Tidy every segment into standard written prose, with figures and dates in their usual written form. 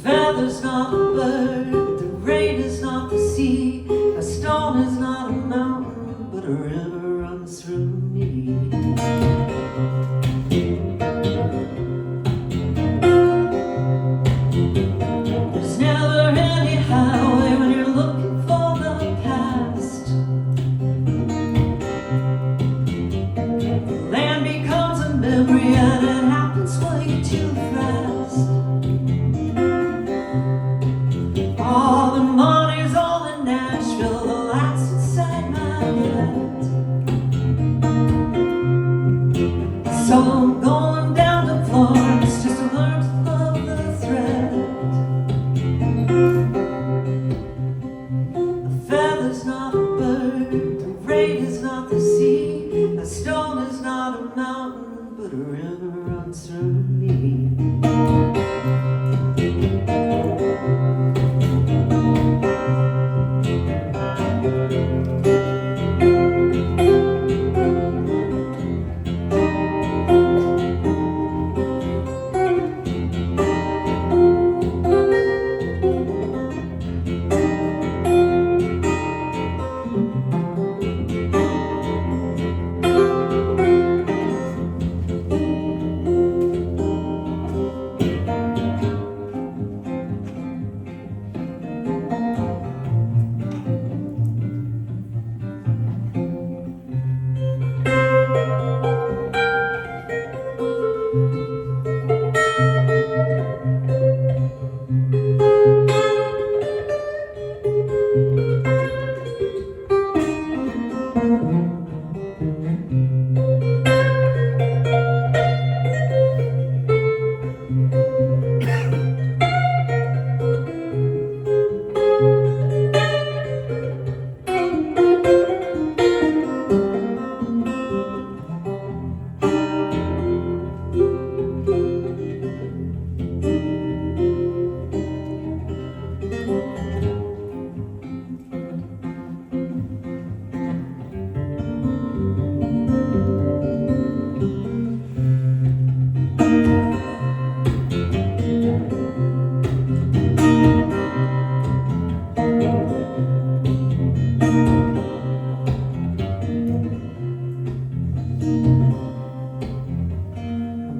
feather's not a bird, the rain is not the sea, a stone is not a mountain, but a river runs through me. There's never any highway when you're looking for the past. Land becomes a memory and it happens way too fast. All the money's all in Nashville, the lights inside my head. So I'm going down to Florence just to learn to love the thread. A feather's not a bird, the rain is not the sea, a stone is not a mountain, but a river runs through me.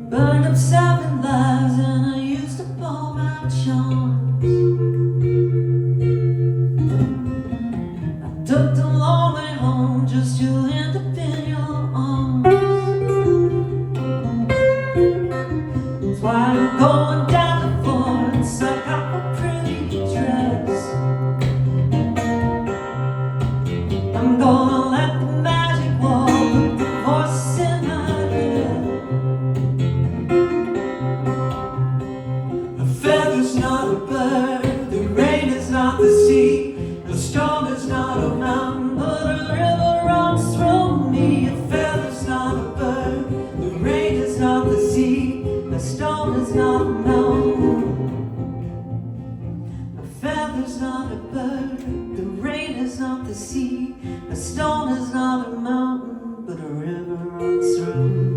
Burned up 7 lives and I used up all my charms. I took the long way home just to end up in your arms. That's why I'm going down to Florence, I got my pretty dress. I'm gonna let the magic wall put the voices in my head. Feather's not a bird, the rain is not the sea, the storm is not a mountain, but a river runs through me. A feather's not a bird, the rain is not the sea, the storm is not a mountain. A feather's not a bird, the rain is not the sea, a stone is not a mountain, but a river runs through me.